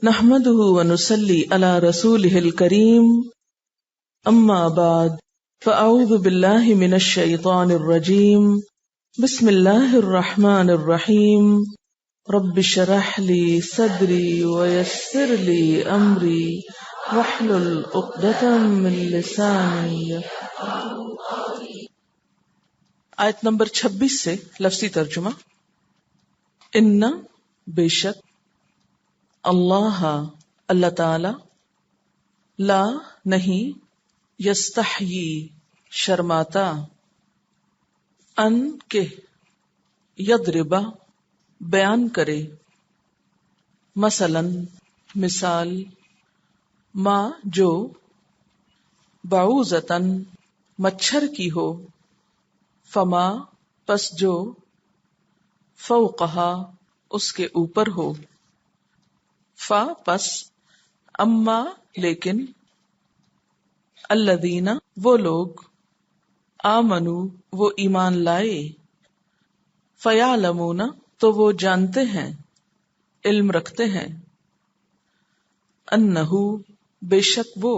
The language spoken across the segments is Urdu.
نحمده ونصلي على رسوله الكريم اما بعد فاعوذ بالله من الشيطان الرجيم بسم الله الرحمن الرحيم رب اشرح لي صدري ويسر لي امري واحلل عقدة من لساني. آیت نمبر 26 سے لفظی ترجمہ. ان بے شک، اللہ اللہ تعالی، لا نہیں، یستحیی شرماتا، ان کے، یضربا بیان کرے، مثلا مثال، ما جو، بعوضتن مچھر کی ہو، فما پس جو، فوقہا اس کے اوپر ہو، فا پس، اما لیکن، الذین وہ لوگ، آمنو وہ ایمان لائے، فیعلمون تو وہ جانتے ہیں، علم رکھتے ہیں، انہو بے شک وہ،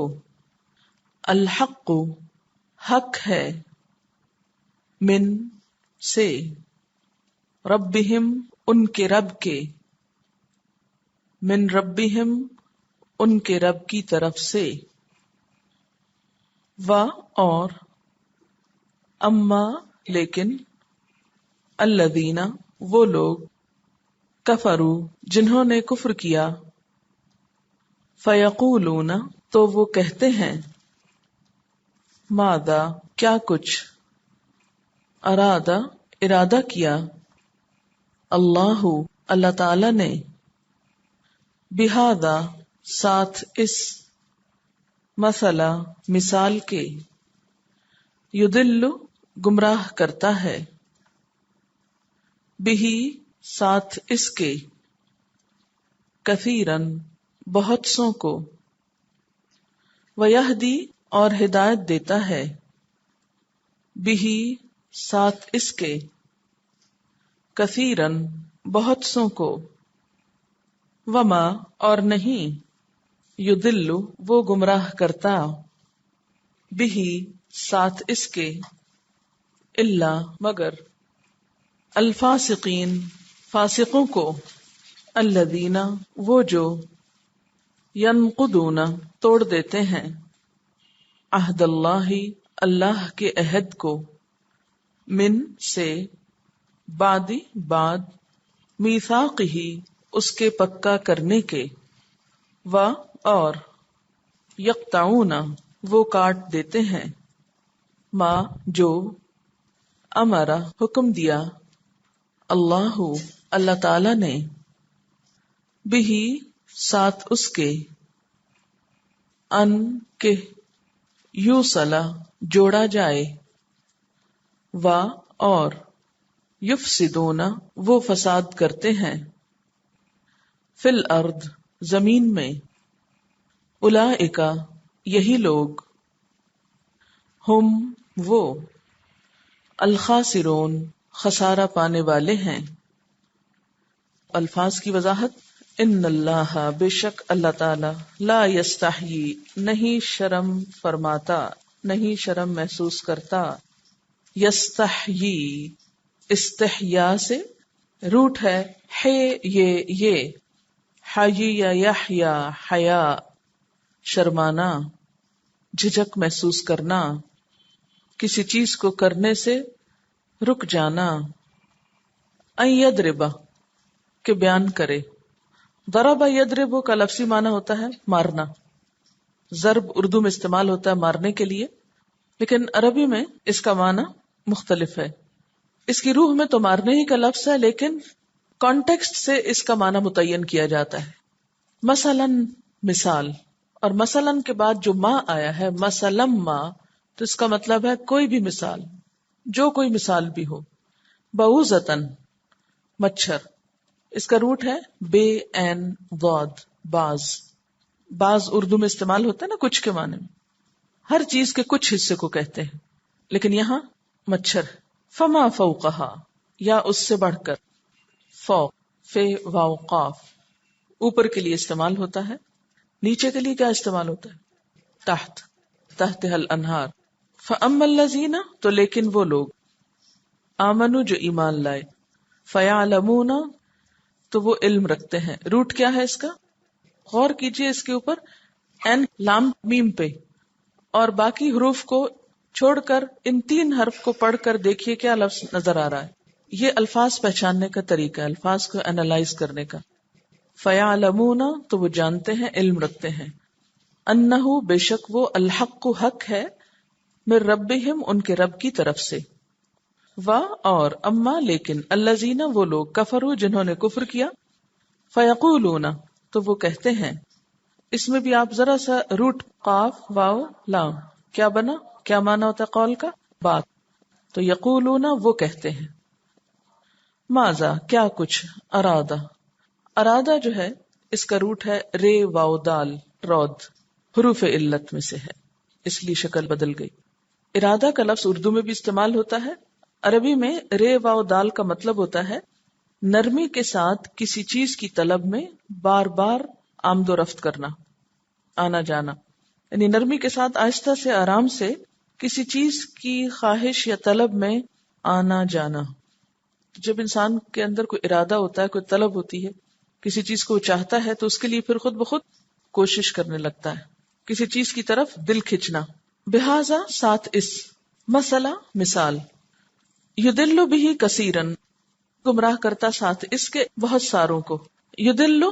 الحق حق ہے، من سے، ربہم ان کے رب کے، من ربہم ان کے رب کی طرف سے، و اور، اما لیکن، الذین وہ لوگ، کفروا جنہوں نے کفر کیا، فیقولون تو وہ کہتے ہیں، ماذا کیا کچھ، ارادہ ارادہ کیا، اللہ اللہ تعالی نے، بہذا ساتھ اس، مثلا مثال کے، یضل گمراہ کرتا ہے، بہی ساتھ اس کے، کثیرن بہت سوں کو، ویہدی اور ہدایت دیتا ہے، بہی ساتھ اس کے، کثیرن بہت سوں کو، وما اور نہیں، یضل وہ گمراہ کرتا، بہی ساتھ اس کے، الا مگر، الفاسقین فاسقوں کو، الذین وہ جو، ینقضون توڑ دیتے ہیں، عہد اللہ اللہ کے عہد کو، من سے، بعد میثاقہ اس کے پکا کرنے کے، و اور، یقطعون وہ کاٹ دیتے ہیں، ما جو، امرا حکم دیا، اللہ اللہ تعالی نے، بہی ساتھ اس کے، ان کے، یوصلا جوڑا جائے، و اور، یفسدون وہ فساد کرتے ہیں، فی الارض زمین میں، اولئک یہی لوگ، ہم وہ، الخاسرون خسارہ پانے والے ہیں. الفاظ کی وضاحت. ان اللہ بے شک اللہ تعالی، لا یستحیی نہیں شرم فرماتا، نہیں شرم محسوس کرتا، یستحیی استحیا سے روٹ ہے، یہ حی یا یحیا حیا شرمانا، جھجک محسوس کرنا، کسی چیز کو کرنے سے رک جانا، ان یضرب کہ بیان کرے. ضرب یضرب کا لفظی معنی ہوتا ہے مارنا. ضرب اردو میں استعمال ہوتا ہے مارنے کے لیے، لیکن عربی میں اس کا معنی مختلف ہے. اس کی روح میں تو مارنے ہی کا لفظ ہے، لیکن کانٹیکسٹ سے اس کا معنی متعین کیا جاتا ہے. مثلاً مثال، اور مثلاً کے بعد جو ما آیا ہے، مثلاً ما، تو اس کا مطلب ہے کوئی بھی مثال، جو کوئی مثال بھی ہو. بعوضتن مچھر، اس کا روٹ ہے بے این ضاد، باز اردو میں استعمال ہوتا ہے نا کچھ کے معنی میں، ہر چیز کے کچھ حصے کو کہتے ہیں، لیکن یہاں مچھر. فما فوقہا یا اس سے بڑھ کر، فوق فے واو قاف، اوپر کے لیے استعمال ہوتا ہے. نیچے کے لیے کیا استعمال ہوتا ہے؟ تحت، تحتها الانہار. فاما الذین، تو لیکن وہ لوگ، آمنوا جو ایمان لائے، فیعلمون تو وہ علم رکھتے ہیں. روٹ کیا ہے اس کا؟ غور کیجئے اس کے اوپر، این لام میم پہ، اور باقی حروف کو چھوڑ کر ان 3 حرف کو پڑھ کر دیکھیے کیا لفظ نظر آ رہا ہے. یہ الفاظ پہچاننے کا طریقہ ہے، الفاظ کو انالائز کرنے کا. فیعلمون تو وہ جانتے ہیں، علم رکھتے ہیں. انہ بے شک وہ، الحق حق ہے، من ربہم ان کے رب کی طرف سے. و اور، اما لیکن، الذین وہ لوگ، کفروا جنہوں نے کفر کیا، فیقولون تو وہ کہتے ہیں. اس میں بھی آپ ذرا سا روٹ قاف واو لام کیا بنا، کیا معنی ہوتا ہے قول کا؟ بات. تو یقولون وہ کہتے ہیں، ماذا کیا کچھ، ارادہ، ارادہ جو ہے اس کا روٹ ہے رے واو دال رود، حروف علت میں سے ہے، اس لیے شکل بدل گئی. ارادہ کا لفظ اردو میں بھی استعمال ہوتا ہے. عربی میں رے واو دال کا مطلب ہوتا ہے نرمی کے ساتھ کسی چیز کی طلب میں بار بار آمد و رفت کرنا، آنا جانا، یعنی نرمی کے ساتھ آہستہ سے آرام سے کسی چیز کی خواہش یا طلب میں آنا جانا. جب انسان کے اندر کوئی ارادہ ہوتا ہے، کوئی طلب ہوتی ہے، کسی چیز کو وہ چاہتا ہے، تو اس کے لیے پھر خود بخود کوشش کرنے لگتا ہے، کسی چیز کی طرف دل کھچنا. بہذا ساتھ اس، مسئلہ مثال، یدل بہ کثیرن گمراہ کرتا ساتھ اس کے بہت ساروں کو. یدل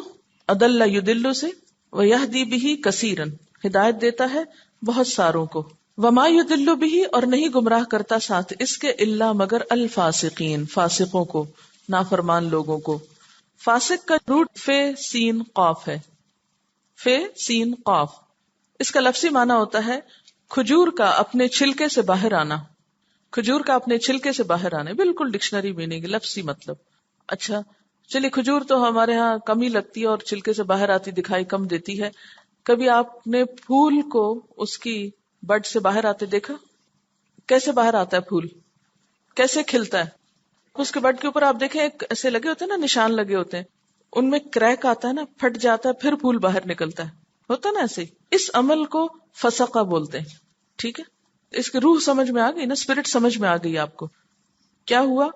ادل یدل سے، ویہدی بہ کثیرن ہدایت دیتا ہے بہت ساروں کو. وما یدل بہ اور نہیں گمراہ کرتا ساتھ اس کے، الا مگر الفاسقین فاسقوں کو، نافرمان لوگوں کو. فاسق کا روٹ فے سین قاف ہے، فے سین قاف. اس کا لفظی معنی ہوتا ہے کھجور کا اپنے چھلکے سے باہر آنا. کھجور کا اپنے چھلکے سے باہر آنے، بالکل ڈکشنری میننگ، لفظی مطلب. اچھا چلیے، کھجور تو ہمارے ہاں کم ہی لگتی ہے اور چھلکے سے باہر آتی دکھائی کم دیتی ہے. کبھی آپ نے پھول کو اس کی بڈ سے باہر آتے دیکھا؟ کیسے باہر آتا ہے پھول، کیسے کھلتا ہے؟ اس کے بڈ کے اوپر آپ دیکھیں ایک ایسے لگے ہوتے ہیں نا، نشان لگے ہوتے ہیں، ان میں کریک آتا ہے نا، پھٹ جاتا ہے، پھر پھول باہر نکلتا ہے، ہوتا نا ایسے ہی. اس عمل کو فسقہ بولتے ہیں. ٹھیک ہے، اس کی روح سمجھ میں آ گئی نا، اسپرٹ سمجھ میں آ گئی آپ کو. کیا ہوا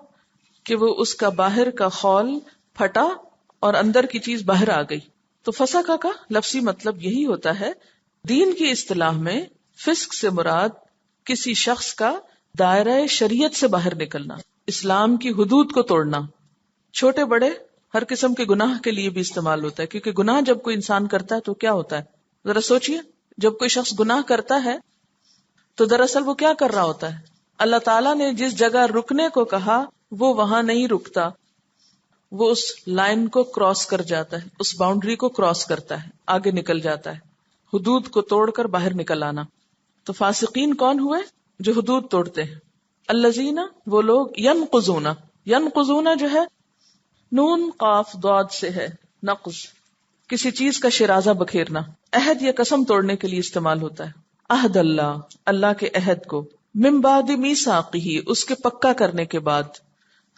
کہ وہ اس کا باہر کا خول پھٹا اور اندر کی چیز باہر آ گئی. تو فسقہ کا لفظی مطلب یہی ہوتا ہے. دین کی اصطلاح میں فسق سے مراد کسی شخص کا دائرہ شریعت سے باہر نکلنا، اسلام کی حدود کو توڑنا. چھوٹے بڑے ہر قسم کے گناہ کے لیے بھی استعمال ہوتا ہے، کیونکہ گناہ جب کوئی انسان کرتا ہے تو کیا ہوتا ہے، ذرا سوچئے. جب کوئی شخص گناہ کرتا ہے تو دراصل وہ کیا کر رہا ہوتا ہے؟ اللہ تعالیٰ نے جس جگہ رکنے کو کہا وہ وہاں نہیں رکتا، وہ اس لائن کو کراس کر جاتا ہے، اس باؤنڈری کو کراس کرتا ہے، آگے نکل جاتا ہے. حدود کو توڑ کر باہر نکل آنا. تو فاسقین کون ہوئے؟ جو حدود توڑتے ہیں. الذین وہ لوگ، ینقضون، ینقضون جو ہے نون قاف ضاد سے ہے، نقض کسی چیز کا شرازہ بکھیرنا. عہد یا قسم توڑنے کے لیے استعمال ہوتا ہے. عہد اللہ، اللہ کے عہد کو، من بعد میثاقہ اس کے پکا کرنے کے بعد.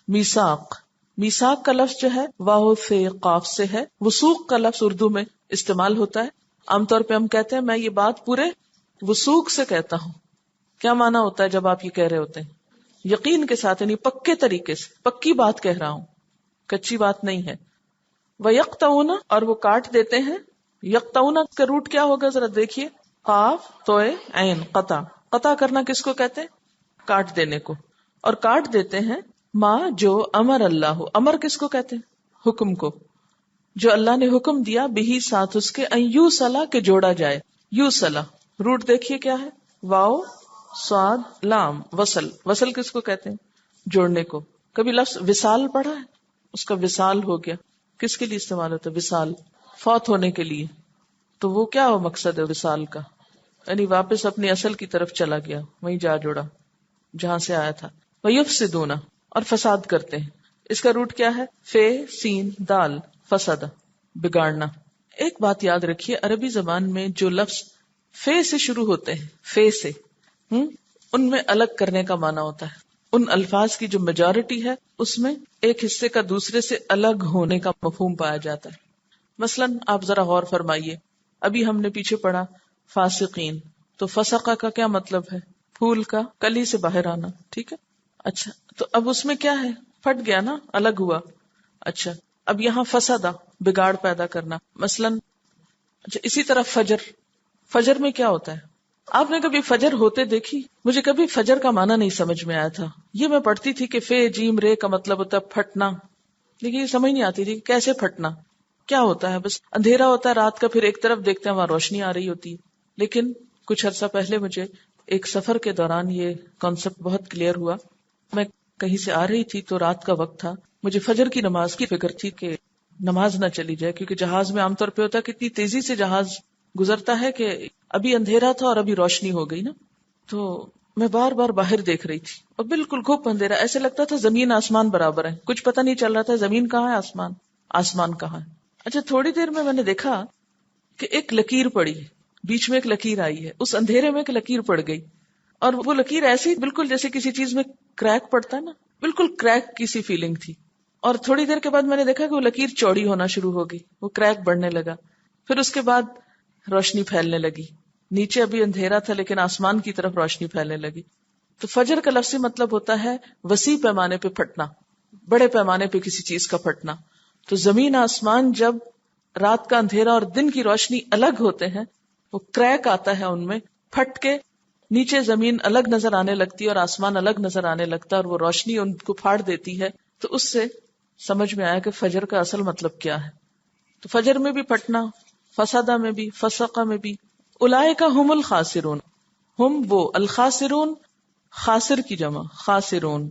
میثاق، میثاق کا لفظ جو ہے واو سے قاف سے ہے. وثوق کا لفظ اردو میں استعمال ہوتا ہے. عام طور پہ ہم کہتے ہیں میں یہ بات پورے وثوق سے کہتا ہوں. کیا معنی ہوتا ہے جب آپ یہ کہہ رہے ہوتے ہیں؟ یقین کے ساتھ، یعنی پکے طریقے سے، پکی بات کہہ رہا ہوں، کچی بات نہیں ہے. وَيَقْطَعُونَ اور وہ کاٹ دیتے ہیں. یقطعون کا روٹ کیا ہوگا ذرا دیکھیے، قاف توئے عین، قطع. قطع کرنا کس کو کہتے ہیں؟ کاٹ دینے کو. اور کاٹ دیتے ہیں ما جو امر اللہ، امر کس کو کہتے ہیں؟ حکم کو. جو اللہ نے حکم دیا بہی ساتھ اس کے، ان یوصلا کے جوڑا جائے. یوصلا روٹ دیکھیے کیا ہے، واو صاد لام، وصل. وصل کس کو کہتے ہیں؟ جوڑنے کو. کبھی لفظ وصال پڑھا ہے؟ اس کا وصال ہو گیا. کس کے لیے استعمال ہوتا ہے وصال؟ فوت ہونے کے لیے. تو وہ کیا ہو مقصد ہے وصال کا؟ یعنی واپس اپنی اصل کی طرف چلا گیا، وہیں جا جوڑا جہاں سے آیا تھا. وَيُفْسِدُونَ اور فساد کرتے ہیں. اس کا روٹ کیا ہے؟ فے سین دال، فسد بگاڑنا. ایک بات یاد رکھیے، عربی زبان میں جو لفظ فے سے شروع ہوتے ہیں، فے سے، ان میں الگ کرنے کا معنی ہوتا ہے. ان الفاظ کی جو میجورٹی ہے اس میں ایک حصے کا دوسرے سے الگ ہونے کا مفہوم پایا جاتا ہے. مثلاً آپ ذرا غور فرمائیے، ابھی ہم نے پیچھے پڑھا فاسقین، تو فسقہ کا کیا مطلب ہے؟ پھول کا کلی سے باہر آنا، ٹھیک ہے؟ اچھا، تو اب اس میں کیا ہے؟ پھٹ گیا نا، الگ ہوا. اچھا، اب یہاں فسادہ، بگاڑ پیدا کرنا مثلاً. اچھا، اسی طرح فجر، فجر میں کیا ہوتا ہے؟ آپ نے کبھی فجر ہوتے دیکھی؟ مجھے کبھی فجر کا معنی نہیں سمجھ میں آیا تھا. یہ میں پڑھتی تھی کہ فے جیم رے کا مطلب ہوتا ہے پھٹنا، لیکن یہ سمجھ نہیں آتی تھی کیسے پھٹنا، کیا ہوتا ہے؟ بس اندھیرا ہوتا ہے رات کا، پھر ایک طرف دیکھتے ہیں وہاں روشنی آ رہی ہوتی ہے. لیکن کچھ عرصہ پہلے مجھے ایک سفر کے دوران یہ کانسیپٹ بہت کلیئر ہوا. میں کہیں سے آ رہی تھی تو رات کا وقت تھا، مجھے فجر کی نماز کی فکر تھی کہ نماز نہ چلی جائے، کیونکہ جہاز میں عام طور پہ ہوتا ہے کتنی تیزی سے جہاز گزرتا ہے کہ ابھی اندھیرا تھا اور ابھی روشنی ہو گئی نا. تو میں بار بار باہر دیکھ رہی تھی اور بالکل گھوپ اندھیرا، ایسے لگتا تھا زمین آسمان برابر ہے، کچھ پتہ نہیں چل رہا تھا زمین کہاں ہے، آسمان کہاں ہے. اچھا، تھوڑی دیر میں نے دیکھا کہ ایک لکیر پڑی، بیچ میں ایک لکیر آئی ہے، اس اندھیرے میں ایک لکیر پڑ گئی، اور وہ لکیر ایسی بالکل جیسے کسی چیز میں کریک پڑتا ہے نا، بالکل کریک کی سی فیلنگ تھی. اور تھوڑی دیر کے بعد میں نے دیکھا کہ وہ لکیر چوڑی ہونا شروع ہو گئی، وہ کریک بڑھنے لگا، پھر اس کے بعد روشنی پھیلنے لگی. نیچے ابھی اندھیرا تھا لیکن آسمان کی طرف روشنی پھیلنے لگی. تو فجر کا لفظی مطلب ہوتا ہے وسیع پیمانے پہ پھٹنا، بڑے پیمانے پہ کسی چیز کا پھٹنا. تو زمین آسمان جب رات کا اندھیرا اور دن کی روشنی الگ ہوتے ہیں، وہ کریک آتا ہے ان میں، پھٹ کے نیچے زمین الگ نظر آنے لگتی ہے اور آسمان الگ نظر آنے لگتا ہے، اور وہ روشنی ان کو پھاڑ دیتی ہے. تو اس سے سمجھ میں آیا کہ فجر کا اصل مطلب کیا ہے. تو فجر میں بھی پھٹنا، فسادہ میں بھی، فسقہ میں بھی. اولئک هم الخاسرون، ہم وہ، الخاسرون خاسر کی جمع، خاسرون.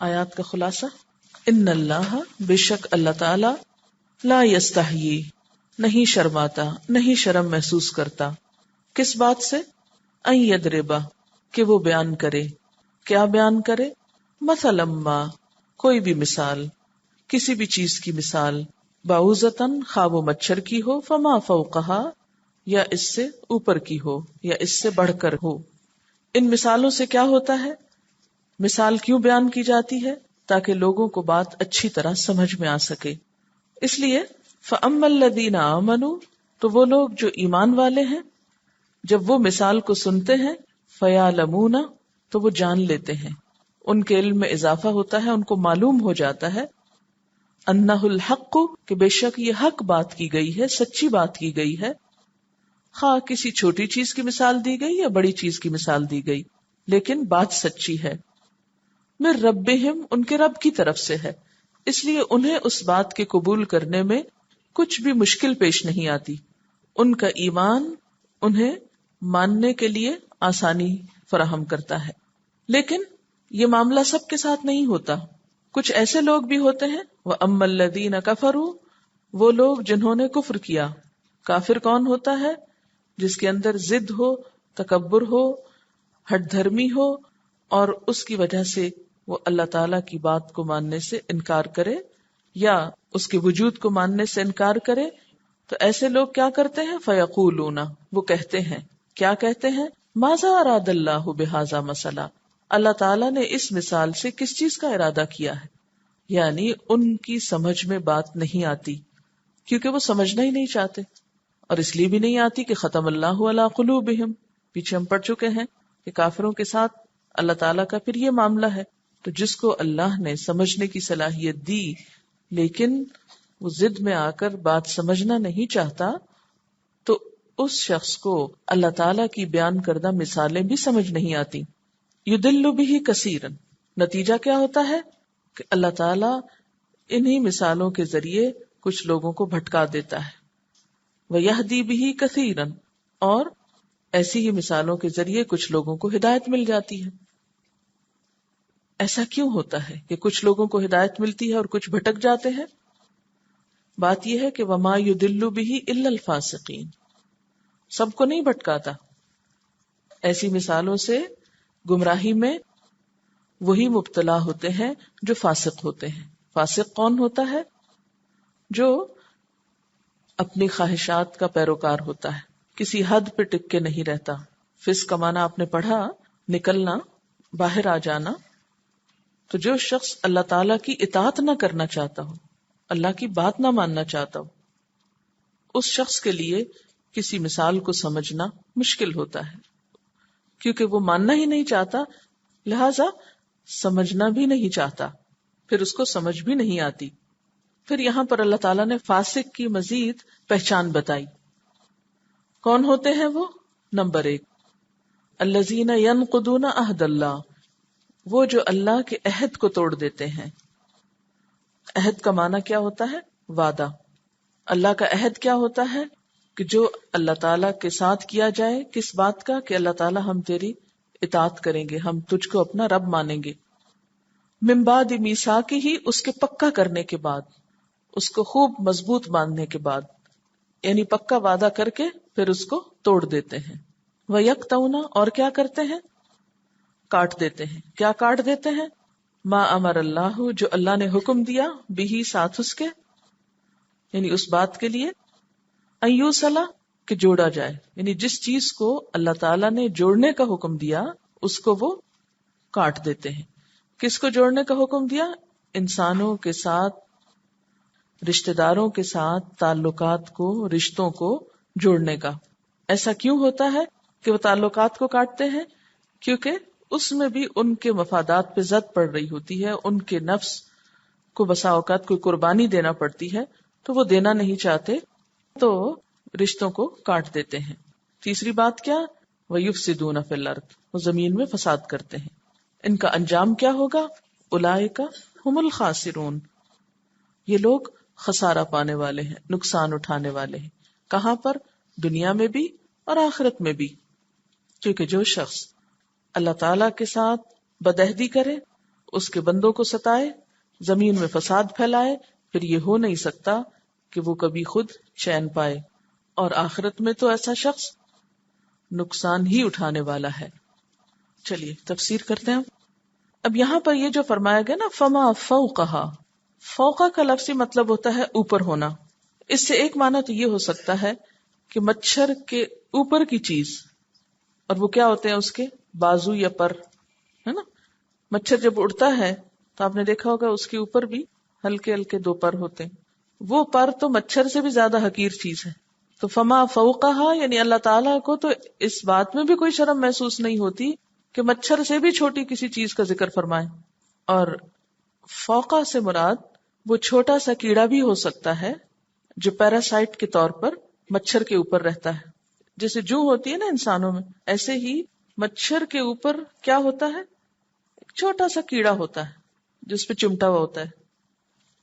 آیات کا خلاصہ، ان اللہ بے شک اللہ تعالی، لا یستحیی نہیں شرماتا، نہیں شرم محسوس کرتا. کس بات سے؟ ان یضربا کہ وہ بیان کرے. کیا بیان کرے؟ مثلا ما کوئی بھی مثال، کسی بھی چیز کی مثال، بعوضتن خواہ وہ مچھر کی ہو، فما فوقہا یا اس سے اوپر کی ہو یا اس سے بڑھ کر ہو. ان مثالوں سے کیا ہوتا ہے؟ مثال کیوں بیان کی جاتی ہے؟ تاکہ لوگوں کو بات اچھی طرح سمجھ میں آ سکے. اس لیے فَأَمَّا الَّذِينَ آمَنُوا تو وہ لوگ جو ایمان والے ہیں، جب وہ مثال کو سنتے ہیں، فَيَعْلَمُونَ تو وہ جان لیتے ہیں، ان کے علم میں اضافہ ہوتا ہے، ان کو معلوم ہو جاتا ہے، أَنَّهُ الْحَقُّ کہ بے شک یہ حق بات کی گئی ہے، سچی بات کی گئی ہے. خواہ کسی چھوٹی چیز کی مثال دی گئی یا بڑی چیز کی مثال دی گئی، لیکن بات سچی ہے. من ربہم ان کے رب کی طرف سے ہے، اس لیے انہیں اس بات کے قبول کرنے میں کچھ بھی مشکل پیش نہیں آتی. ان کا ایمان انہیں ماننے کے لیے آسانی فراہم کرتا ہے. لیکن یہ معاملہ سب کے ساتھ نہیں ہوتا، کچھ ایسے لوگ بھی ہوتے ہیں. وَأَمَّا الَّذِينَ كَفَرُوا وہ لوگ جنہوں نے کفر کیا. کافر کون ہوتا ہے؟ جس کے اندر ضد ہو، تکبر ہو، ہٹ دھرمی ہو، اور اس کی وجہ سے وہ اللہ تعالی کی بات کو ماننے سے انکار کرے یا اس کے وجود کو ماننے سے انکار کرے. تو ایسے لوگ کیا کرتے ہیں؟ فَيَقُولُونَ وہ کہتے ہیں. کیا کہتے ہیں؟ مَاذَا أَرَادَ اللَّهُ بِهَذَا مَثَلًا اللہ تعالیٰ نے اس مثال سے کس چیز کا ارادہ کیا ہے؟ یعنی ان کی سمجھ میں بات نہیں آتی، کیونکہ وہ سمجھنا ہی نہیں چاہتے، اور اس لیے بھی نہیں آتی کہ ختم اللہ علی قلوبہم، پیچھے ہم پڑھ چکے ہیں کہ کافروں کے ساتھ اللہ تعالیٰ کا پھر یہ معاملہ ہے. تو جس کو اللہ نے سمجھنے کی صلاحیت دی لیکن وہ ضد میں آ کر بات سمجھنا نہیں چاہتا، تو اس شخص کو اللہ تعالیٰ کی بیان کردہ مثالیں بھی سمجھ نہیں آتی. یضل بہ کثیرا نتیجہ کیا ہوتا ہے کہ اللہ تعالیٰ انہی مثالوں کے ذریعے کچھ لوگوں کو بھٹکا دیتا ہے. وَيَهْدِي بِهِ كَثِيرًا اور ایسی ہی مثالوں کے ذریعے کچھ لوگوں کو ہدایت مل جاتی ہے. ایسا کیوں ہوتا ہے کہ کچھ لوگوں کو ہدایت ملتی ہے اور کچھ بھٹک جاتے ہیں؟ بات یہ ہے کہ وَمَا يُضِلُّ بِهِ إِلَّا الْفَاسِقِينَ سب کو نہیں بھٹکاتا. ایسی مثالوں سے گمراہی میں وہی مبتلا ہوتے ہیں جو فاسق ہوتے ہیں. فاسق کون ہوتا ہے؟ جو اپنی خواہشات کا پیروکار ہوتا ہے، کسی حد پہ ٹک کے نہیں رہتا. فسق کا معنی آپ نے پڑھا، نکلنا، باہر آ جانا. تو جو شخص اللہ تعالیٰ کی اطاعت نہ کرنا چاہتا ہو، اللہ کی بات نہ ماننا چاہتا ہو، اس شخص کے لیے کسی مثال کو سمجھنا مشکل ہوتا ہے، کیونکہ وہ ماننا ہی نہیں چاہتا، لہذا سمجھنا بھی نہیں چاہتا، پھر اس کو سمجھ بھی نہیں آتی۔ پھر یہاں پر اللہ تعالیٰ نے فاسق کی مزید پہچان بتائی۔ کون ہوتے ہیں وہ؟ نمبر 1، الذین ینقضون عہد اللہ، وہ جو اللہ کے عہد کو توڑ دیتے ہیں۔ عہد کا معنی کیا ہوتا ہے؟ وعدہ۔ اللہ کا عہد کیا ہوتا ہے؟ کہ جو اللہ تعالیٰ کے ساتھ کیا جائے، کس بات کا؟ کہ اللہ تعالیٰ ہم تیری اطاعت کریں گے، ہم تجھ کو اپنا رب مانیں گے۔ من بعد میثاقہ، ہی اس کے پکا کرنے کے بعد، اس کو خوب مضبوط باندھنے کے بعد، یعنی پکا وعدہ کر کے پھر اس کو توڑ دیتے ہیں۔ وَيَقْطَعُونَ، اور کیا کرتے ہیں؟ کاٹ دیتے ہیں۔ کیا کاٹ دیتے ہیں؟ ما امر اللہ، جو اللہ نے حکم دیا، بھی ساتھ اس کے، یعنی اس بات کے لیے، ان یوصل، کہ جوڑا جائے، یعنی جس چیز کو اللہ تعالیٰ نے جوڑنے کا حکم دیا اس کو وہ کاٹ دیتے ہیں۔ کس کو جوڑنے کا حکم دیا؟ انسانوں کے ساتھ، رشتہ داروں کے ساتھ تعلقات کو، رشتوں کو جوڑنے کا۔ ایسا کیوں ہوتا ہے کہ وہ تعلقات کو کاٹتے ہیں؟ کیونکہ اس میں بھی ان کے مفادات پہ زد پڑ رہی ہوتی ہے، ان کے نفس کو بسا اوقات کوئی قربانی دینا پڑتی ہے تو وہ دینا نہیں چاہتے، تو رشتوں کو کاٹ دیتے ہیں۔ تیسری بات کیا؟ وَيُفْسِدُونَ فِي الْأَرْضِ، وہ زمین میں فساد کرتے ہیں۔ ان کا انجام کیا ہوگا؟ اولئک ھم الخاسرون، یہ لوگ خسارہ پانے والے ہیں، نقصان اٹھانے والے ہیں۔ کہاں پر؟ دنیا میں بھی اور آخرت میں بھی۔ کیونکہ جو شخص اللہ تعالی کے ساتھ بدعہدی کرے، اس کے بندوں کو ستائے، زمین میں فساد پھیلائے، پھر یہ ہو نہیں سکتا کہ وہ کبھی خود چین پائے، اور آخرت میں تو ایسا شخص نقصان ہی اٹھانے والا ہے۔ چلیے تفسیر کرتے ہیں۔ اب یہاں پر یہ جو فرمایا گیا نا، فما فوقہا، فوقہ کا لفظی مطلب ہوتا ہے اوپر ہونا۔ اس سے ایک معنی تو یہ ہو سکتا ہے کہ مچھر کے اوپر کی چیز، اور وہ کیا ہوتے ہیں؟ اس کے بازو یا پر، ہے نا؟ مچھر جب اڑتا ہے تو آپ نے دیکھا ہوگا اس کے اوپر بھی ہلکے ہلکے 2 پر ہوتے ہیں، وہ پر تو مچھر سے بھی زیادہ حقیر چیز ہے۔ تو فما فوقہا، یعنی اللہ تعالیٰ کو تو اس بات میں بھی کوئی شرم محسوس نہیں ہوتی کہ مچھر سے بھی چھوٹی کسی چیز کا ذکر فرمائے۔ اور فوقہ سے مراد وہ چھوٹا سا کیڑا بھی ہو سکتا ہے جو پیراسائٹ کے طور پر مچھر کے اوپر رہتا ہے، جیسے جوں ہوتی ہے نا انسانوں میں، ایسے ہی مچھر کے اوپر کیا ہوتا ہے؟ ایک چھوٹا سا کیڑا ہوتا ہے جس پہ چمٹا ہوا ہوتا ہے۔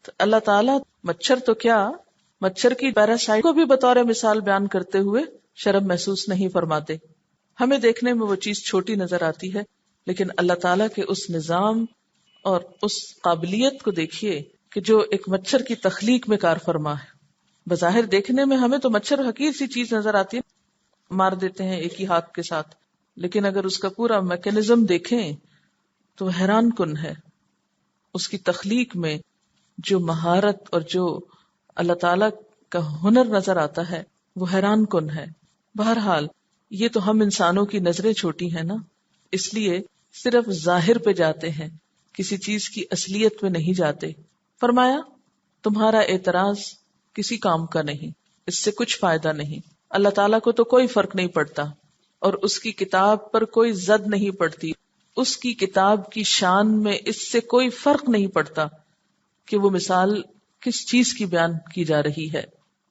تو اللہ تعالیٰ مچھر تو کیا، مچھر کی پیراسائٹ کو بھی بطور مثال بیان کرتے ہوئے شرم محسوس نہیں فرماتے۔ ہمیں دیکھنے میں وہ چیز چھوٹی نظر آتی ہے، لیکن اللہ تعالیٰ کے اس نظام اور اس قابلیت کو دیکھیے کہ جو ایک مچھر کی تخلیق میں کار فرما ہے۔ بظاہر دیکھنے میں ہمیں تو مچھر حقیر سی چیز نظر آتی ہے، مار دیتے ہیں ایک ہی ہاتھ کے ساتھ، لیکن اگر اس کا پورا میکینزم دیکھیں تو حیران کن ہے۔ اس کی تخلیق میں جو مہارت اور جو اللہ تعالی کا ہنر نظر آتا ہے وہ حیران کن ہے۔ بہرحال یہ تو ہم انسانوں کی نظریں چھوٹی ہیں نا، اس لیے صرف ظاہر پہ جاتے ہیں، کسی چیز کی اصلیت پہ نہیں جاتے۔ فرمایا تمہارا اعتراض کسی کام کا نہیں، اس سے کچھ فائدہ نہیں۔ اللہ تعالیٰ کو تو کوئی فرق نہیں پڑتا، اور اس کی کتاب پر کوئی زد نہیں پڑتی، اس کی کتاب کی شان میں اس سے کوئی فرق نہیں پڑتا کہ وہ مثال کس چیز کی بیان کی جا رہی ہے،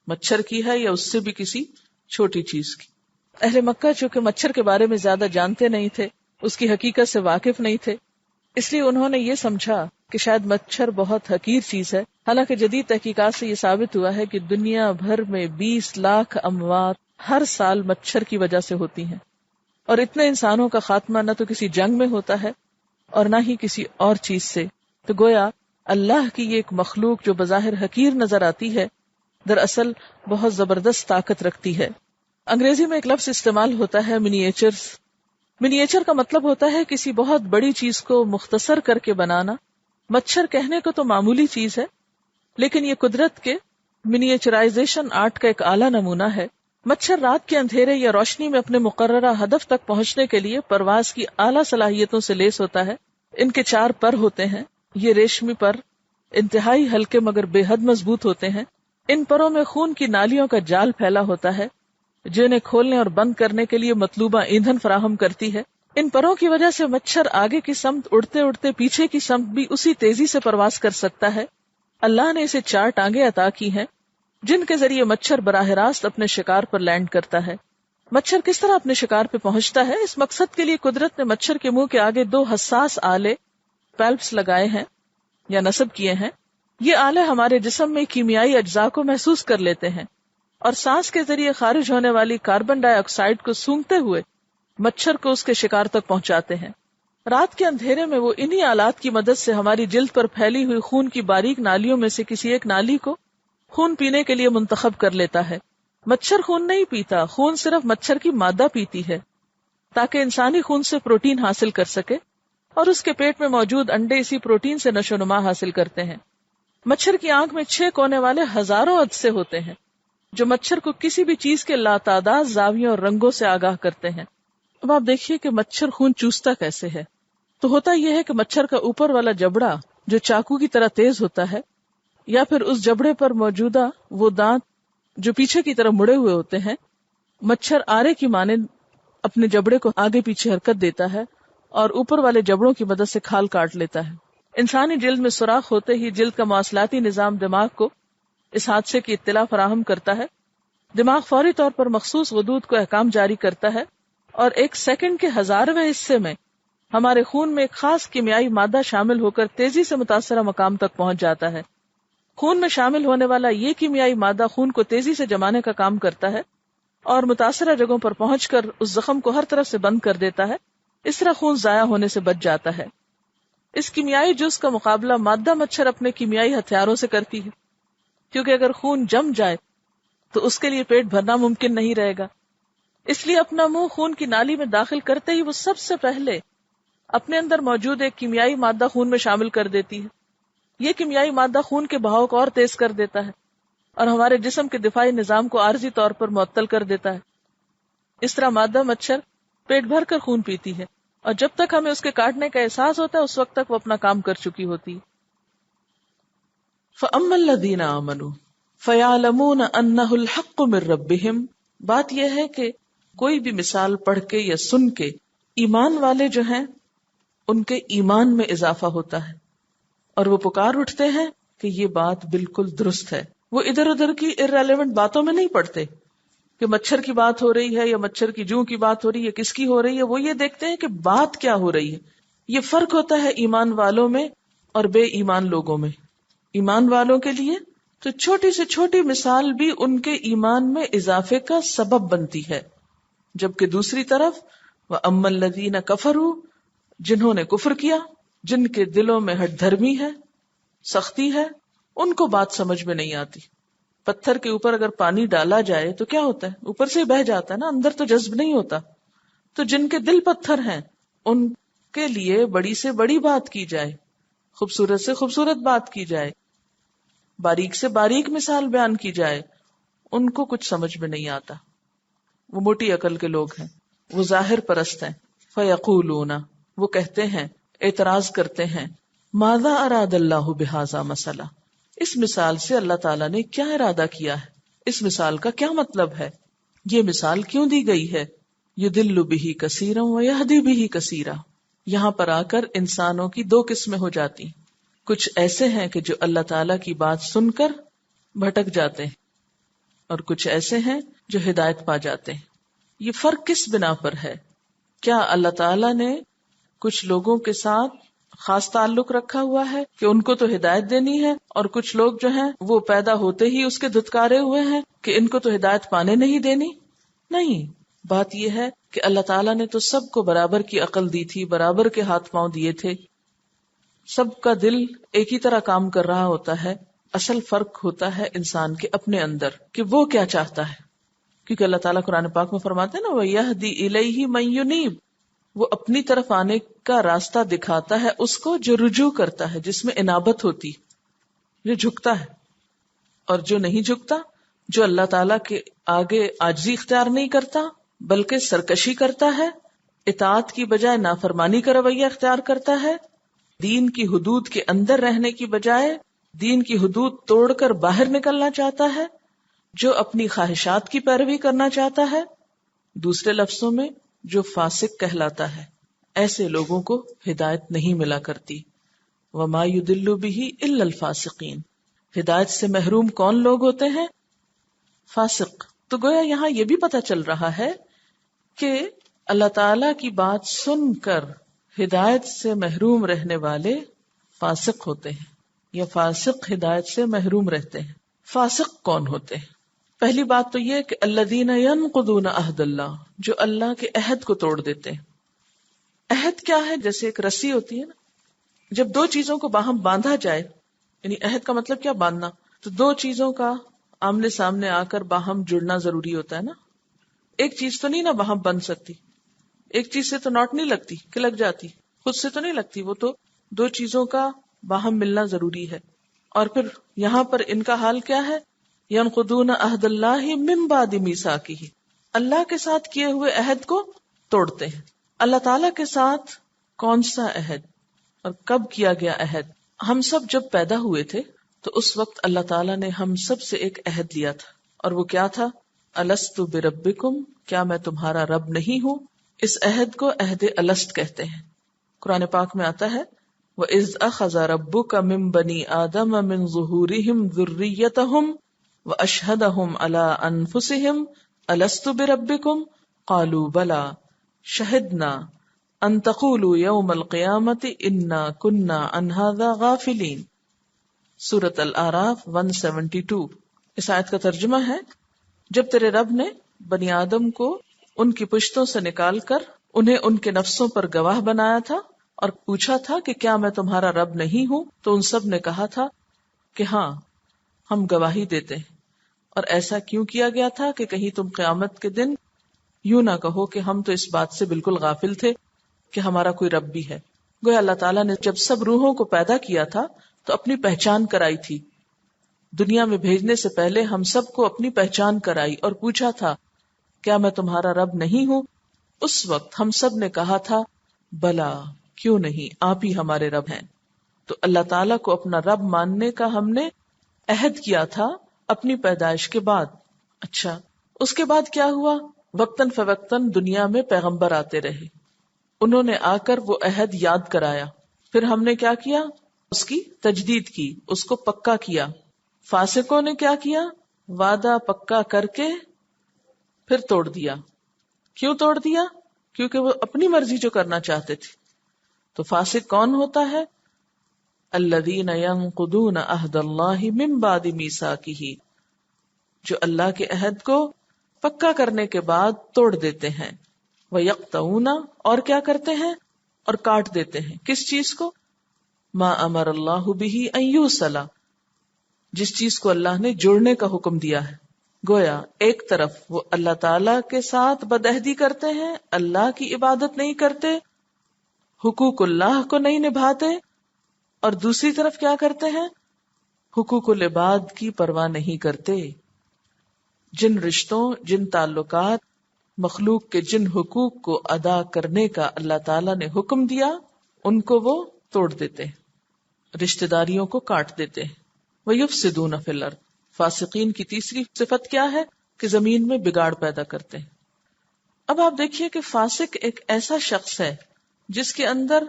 مچھر کی ہے یا اس سے بھی کسی چھوٹی چیز کی۔ اہل مکہ چونکہ مچھر کے بارے میں زیادہ جانتے نہیں تھے، اس کی حقیقت سے واقف نہیں تھے، اس لیے انہوں نے یہ سمجھا کہ شاید مچھر بہت حقیر چیز ہے۔ حالانکہ جدید تحقیقات سے یہ ثابت ہوا ہے کہ دنیا بھر میں 20 لاکھ اموات ہر سال مچھر کی وجہ سے ہوتی ہیں، اور اتنے انسانوں کا خاتمہ نہ تو کسی جنگ میں ہوتا ہے اور نہ ہی کسی اور چیز سے۔ تو گویا اللہ کی یہ ایک مخلوق جو بظاہر حقیر نظر آتی ہے، دراصل بہت زبردست طاقت رکھتی ہے۔ انگریزی میں ایک لفظ استعمال ہوتا ہے منیچرز۔ منیچر کا مطلب ہوتا ہے کسی بہت بڑی چیز کو مختصر کر کے بنانا۔ مچھر کہنے کو تو معمولی چیز ہے، لیکن یہ قدرت کے منیچرائزیشن آرٹ کا ایک اعلیٰ نمونہ ہے۔ مچھر رات کے اندھیرے یا روشنی میں اپنے مقررہ ہدف تک پہنچنے کے لیے پرواز کی اعلیٰ صلاحیتوں سے لیس ہوتا ہے۔ ان کے 4 پر ہوتے ہیں، یہ ریشمی پر انتہائی ہلکے مگر بے حد مضبوط ہوتے ہیں۔ ان پروں میں خون کی نالیوں کا جال پھیلا ہوتا ہے جو انہیں کھولنے اور بند کرنے کے لیے مطلوبہ ایندھن فراہم کرتی ہے. ان پروں کی وجہ سے مچھر آگے کی سمت اڑتے اڑتے پیچھے کی سمت بھی اسی تیزی سے پرواز کر سکتا ہے. اللہ نے اسے 4 ٹانگیں عطا کی ہیں جن کے ذریعے مچھر براہ راست اپنے شکار پر لینڈ کرتا ہے. مچھر کس طرح اپنے شکار پہ پہنچتا ہے، اس مقصد کے لیے قدرت نے مچھر کے منہ کے آگے 2 حساس آلے پیلپس لگائے ہیں یا نصب کیے ہیں. یہ آلے ہمارے جسم میں کیمیائی اجزاء کو محسوس کر لیتے ہیں اور سانس کے ذریعے خارج ہونے والی کاربن ڈائی آکسائڈ کو سونگھتے ہوئے مچھر کو اس کے شکار تک پہنچاتے ہیں. رات کے اندھیرے میں وہ انہی آلات کی مدد سے ہماری جلد پر پھیلی ہوئی خون کی باریک نالیوں میں سے کسی ایک نالی کو خون پینے کے لیے منتخب کر لیتا ہے. مچھر خون نہیں پیتا، خون صرف مچھر کی مادہ پیتی ہے تاکہ انسانی خون سے پروٹین حاصل کر سکے، اور اس کے پیٹ میں موجود انڈے اسی پروٹین سے نشو و نما حاصل کرتے ہیں. مچھر کی آنکھ میں 6 کونے والے ہزاروں عدسے ہوتے ہیں جو مچھر کو کسی بھی چیز کے لاتعداد زاویوں اور رنگوں سے آگاہ کرتے ہیں. اب آپ دیکھیے کہ مچھر خون چوستا کیسے ہے. تو ہوتا یہ ہے کہ مچھر کا اوپر والا جبڑا جو چاقو کی طرح تیز ہوتا ہے، یا پھر اس جبڑے پر موجودہ وہ دانت جو پیچھے کی طرف مڑے ہوئے ہوتے ہیں، مچھر آرے کی مانند اپنے جبڑے کو آگے پیچھے حرکت دیتا ہے اور اوپر والے جبڑوں کی مدد سے کھال کاٹ لیتا ہے. انسانی جلد میں سوراخ ہوتے ہی جلد کا مواصلاتی نظام دماغ کو اس حادثے کی اطلاع فراہم کرتا ہے. دماغ فوری طور پر مخصوص غدود کو احکام جاری کرتا ہے اور 1 سیکنڈ کے 1000ویں حصے میں ہمارے خون میں ایک خاص کیمیائی مادہ شامل ہو کر تیزی سے متاثرہ مقام تک پہنچ جاتا ہے. خون میں شامل ہونے والا یہ کیمیائی مادہ خون کو تیزی سے جمانے کا کام کرتا ہے اور متاثرہ جگہوں پر پہنچ کر اس زخم کو ہر طرف سے بند کر دیتا ہے. اس طرح خون ضائع ہونے سے بچ جاتا ہے. اس کیمیائی جز کا مقابلہ مادہ مچھر اپنے کیمیائی ہتھیاروں سے کرتی ہے، کیونکہ اگر خون جم جائے تو اس کے لیے پیٹ بھرنا ممکن نہیں رہے گا. اس لیے اپنا منہ خون کی نالی میں داخل کرتے ہی وہ سب سے پہلے اپنے اندر موجود ایک کیمیائی مادہ خون میں شامل کر دیتی ہے. یہ کیمیائی مادہ خون کے بہاؤ کو اور تیز کر دیتا ہے اور ہمارے جسم کے دفاعی نظام کو عارضی طور پر معطل کر دیتا ہے. اس طرح مادہ مچھر پیٹ بھر کر خون پیتی ہے اور جب تک ہمیں اس کے کاٹنے کا احساس ہوتا ہے اس وقت تک وہ اپنا کام کر چکی ہوتی ہے. فَأَمَّا الَّذِينَ آمَنُوا فَيَعْلَمُونَ أَنَّهُ الْحَقُّ مِن رَبِّهِمْ. بات یہ ہے کہ کوئی بھی مثال پڑھ کے یا سن کے ایمان والے جو ہیں ان کے ایمان میں اضافہ ہوتا ہے اور وہ پکار اٹھتے ہیں کہ یہ بات بالکل درست ہے. وہ ادھر ادھر کی irrelevant باتوں میں نہیں پڑتے کہ مچھر کی بات ہو رہی ہے یا مچھر کی جوں کی بات ہو رہی ہے، کس کی ہو رہی ہے. وہ یہ دیکھتے ہیں کہ بات کیا ہو رہی ہے. یہ فرق ہوتا ہے ایمان والوں میں اور بے ایمان لوگوں میں. ایمان والوں کے لیے تو چھوٹی سے چھوٹی مثال بھی ان کے ایمان میں اضافے کا سبب بنتی ہے، جبکہ دوسری طرف وَأَمَّا الَّذِينَ كَفَرُوا، جنہوں نے کفر کیا، جن کے دلوں میں ہٹ دھرمی ہے، سختی ہے، ان کو بات سمجھ میں نہیں آتی. پتھر کے اوپر اگر پانی ڈالا جائے تو کیا ہوتا ہے؟ اوپر سے بہہ جاتا ہے نا، اندر تو جذب نہیں ہوتا. تو جن کے دل پتھر ہیں ان کے لیے بڑی سے بڑی بات کی جائے، خوبصورت سے خوبصورت بات کی جائے، باریک سے باریک مثال بیان کی جائے، ان کو کچھ سمجھ میں نہیں آتا. وہ موٹی عقل کے لوگ ہیں، وہ ظاہر پرست ہیں. فَيَقُولُونَ، وہ کہتے ہیں، اعتراض کرتے ہیں، ماذا اراد اللہ بہذا مسئلہ، اس مثال سے اللہ تعالیٰ نے کیا ارادہ کیا ہے، اس مثال کا کیا مطلب ہے، یہ مثال کیوں دی گئی ہے. یضل بہ کثیرا ویہدی بہ کثیرا. یہاں پر آ کر انسانوں کی 2 قسمیں ہو جاتی. کچھ ایسے ہیں کہ جو اللہ تعالیٰ کی بات سن کر بھٹک جاتے ہیں اور کچھ ایسے ہیں جو ہدایت پا جاتے ہیں. یہ فرق کس بنا پر ہے؟ کیا اللہ تعالیٰ نے کچھ لوگوں کے ساتھ خاص تعلق رکھا ہوا ہے کہ ان کو تو ہدایت دینی ہے، اور کچھ لوگ جو ہیں وہ پیدا ہوتے ہی اس کے دھتکارے ہوئے ہیں کہ ان کو تو ہدایت پانے نہیں دینی؟ نہیں، بات یہ ہے کہ اللہ تعالیٰ نے تو سب کو برابر کی عقل دی تھی، برابر کے ہاتھ پاؤں دیے تھے، سب کا دل ایک ہی طرح کام کر رہا ہوتا ہے. اصل فرق ہوتا ہے انسان کے اپنے اندر کہ وہ کیا چاہتا ہے. کیونکہ اللہ تعالیٰ قرآن پاک میں فرماتے ہیں نا وَيَهْدِي إِلَيْهِ مَن يُنِيبُ، وہ اپنی طرف آنے کا راستہ دکھاتا ہے اس کو جو رجوع کرتا ہے، جس میں انابت ہوتی، جو جھکتا ہے. اور جو نہیں جھکتا، جو اللہ تعالیٰ کے آگے عاجزی اختیار نہیں کرتا بلکہ سرکشی کرتا ہے، اطاعت کی بجائے نافرمانی کا رویہ اختیار کرتا ہے، دین کی حدود کے اندر رہنے کی بجائے دین کی حدود توڑ کر باہر نکلنا چاہتا ہے، جو اپنی خواہشات کی پیروی کرنا چاہتا ہے، دوسرے لفظوں میں جو فاسق کہلاتا ہے، ایسے لوگوں کو ہدایت نہیں ملا کرتی۔ وَمَا يُضِلُّ بِهِ إِلَّا الْفَاسِقِينَ، ہدایت سے محروم کون لوگ ہوتے ہیں؟ فاسق۔ تو گویا یہاں یہ بھی پتہ چل رہا ہے کہ اللہ تعالی کی بات سن کر ہدایت سے محروم رہنے والے فاسق ہوتے ہیں، یا فاسق ہدایت سے محروم رہتے ہیں۔ فاسق کون ہوتے ہیں؟ پہلی بات تو یہ کہ الذین ینقضون عہد اللہ، جو اللہ کے عہد کو توڑ دیتے ہیں۔ عہد کیا ہے؟ جیسے ایک رسی ہوتی ہے نا، جب دو چیزوں کو باہم باندھا جائے، یعنی عہد کا مطلب کیا؟ باندھنا، تو دو چیزوں کا آمنے سامنے آ کر باہم جڑنا ضروری ہوتا ہے نا۔ ایک چیز تو نہیں نا باہم بن سکتی، ایک چیز سے تو ناٹ نہیں لگتی کہ لگ جاتی، خود سے تو نہیں لگتی، وہ تو دو چیزوں کا باہم ملنا ضروری ہے۔ اور پھر یہاں پر ان کا حال کیا ہے؟ ینقضون عہد اللہ من بعد میثاقہ، اللہ کے ساتھ کیے ہوئے عہد کو توڑتے ہیں۔ اللہ تعالی کے ساتھ کون سا عہد اور کب کیا گیا عہد؟ ہم سب جب پیدا ہوئے تھے تو اس وقت اللہ تعالیٰ نے ہم سب سے ایک عہد لیا تھا، اور وہ کیا تھا؟ الست بربکم، کیا میں تمہارا رب نہیں ہوں؟ اس عہد کو عہد الست کہتے ہیں۔ قرآن پاک میں آتا ہے وَإِذْ أَخَذَ رَبُّكَ مِن بَنِي آدَمَ مِن ظُهُورِهِمْ ذُرِّيَّتَهُمْ وَأَشْهَدَهُمْ عَلَىٰ أَنفُسِهِمْ أَلَسْتُ بِرَبِّكُمْ قَالُوا بَلَىٰ شَهِدْنَا أَن تَقُولُوا يَوْمَ الْقِيَامَةِ إِنَّا كُنَّا عَنْ هَٰذَا غَافِلِينَ۔ سورۃ الاعراف 172۔ اس آیت کا ترجمہ ہے، جب تیرے رب نے بنی آدم کو ان کی پشتوں سے نکال کر انہیں ان کے نفسوں پر گواہ بنایا تھا اور پوچھا تھا کہ کیا میں تمہارا رب نہیں ہوں، تو ان سب نے کہا تھا کہ ہاں ہم گواہی دیتے ہیں۔ اور ایسا کیوں کیا گیا تھا کہ کہیں تم قیامت کے دن یوں نہ کہو کہ ہم تو اس بات سے بالکل غافل تھے کہ ہمارا کوئی رب بھی ہے۔ گویا اللہ تعالیٰ نے جب سب روحوں کو پیدا کیا تھا تو اپنی پہچان کرائی تھی، دنیا میں بھیجنے سے پہلے ہم سب کو اپنی پہچان کرائی اور پوچھا تھا کیا میں تمہارا رب نہیں ہوں؟ اس وقت ہم سب نے کہا تھا بلا، کیوں نہیں، آپ ہی ہمارے رب ہیں۔ تو اللہ تعالیٰ کو اپنا رب ماننے کا ہم نے عہد کیا تھا اپنی پیدائش کے بعد۔ اچھا، اس کے بعد کیا ہوا؟ وقتاً فوقتاً دنیا میں پیغمبر آتے رہے، انہوں نے آ کر وہ عہد یاد کرایا، پھر ہم نے کیا کیا؟ اس کی تجدید کی، اس کو پکا کیا۔ فاسقوں نے کیا کیا؟ وعدہ پکا کر کے پھر توڑ دیا۔ کیوں توڑ دیا؟ کیونکہ وہ اپنی مرضی جو کرنا چاہتے تھے۔ تو فاسق کون ہوتا ہے؟ الذین ینقضون عہد اللہ من بعد میثاقہ، جو اللہ کے عہد کو پکا کرنے کے بعد توڑ دیتے ہیں۔ ویقطعون، اور کیا کرتے ہیں؟ اور کاٹ دیتے ہیں۔ کس چیز کو؟ ما امر اللہ بہ ان یوصل، جس چیز کو اللہ نے جوڑنے کا حکم دیا ہے۔ گویا ایک طرف وہ اللہ تعالی کے ساتھ بدعہدی کرتے ہیں، اللہ کی عبادت نہیں کرتے، حقوق اللہ کو نہیں نبھاتے، اور دوسری طرف کیا کرتے ہیں؟ حقوق العباد کی پرواہ نہیں کرتے۔ جن رشتوں، جن تعلقات، مخلوق کے جن حقوق کو ادا کرنے کا اللہ تعالیٰ نے حکم دیا، ان کو وہ توڑ دیتے ہیں، رشتہ داریوں کو کاٹ دیتے ہیں۔ وَيُفْسِدُونَ فِي الْأَرْضِ، فاسقین کی تیسری صفت کیا ہے؟ کہ زمین میں بگاڑ پیدا کرتے ہیں۔ اب آپ دیکھیے کہ فاسق ایک ایسا شخص ہے جس کے اندر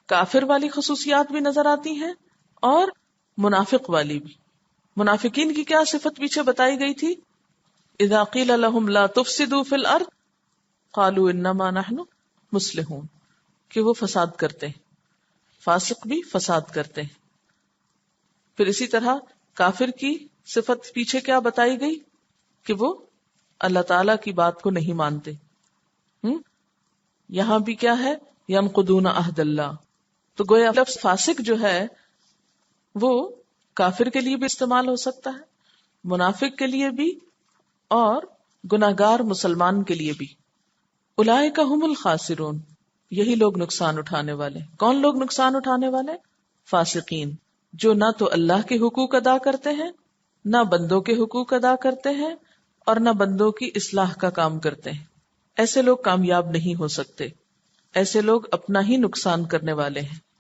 کافر والی خصوصیات بھی نظر آتی ہیں اور منافق والی بھی۔ منافقین کی کیا صفت پیچھے بتائی گئی تھی؟ اذا قیل لهم لا تفسدوا فی الارض قالوا انما نحن مصلحون، کہ وہ فساد کرتے ہیں، فاسق بھی فساد کرتے ہیں۔ پھر اسی طرح کافر کی صفت پیچھے کیا بتائی گئی؟ کہ وہ اللہ تعالی کی بات کو نہیں مانتے۔ یہاں بھی کیا ہے؟ ینقضون عہد اللہ۔ تو گویا لفظ فاسق جو ہے وہ کافر کے لیے بھی استعمال ہو سکتا ہے، منافق کے لیے بھی، اور گناہگار مسلمان کے لیے بھی۔ اولئک ھم الخاسرون، یہی لوگ نقصان اٹھانے والے۔ کون لوگ نقصان اٹھانے والے؟ فاسقین، جو نہ تو اللہ کے حقوق ادا کرتے ہیں، نہ بندوں کے حقوق ادا کرتے ہیں، اور نہ بندوں کی اصلاح کا کام کرتے ہیں۔ ایسے لوگ کامیاب نہیں ہو سکتے، ایسے لوگ اپنا ہی نقصان کرنے والے ہیں۔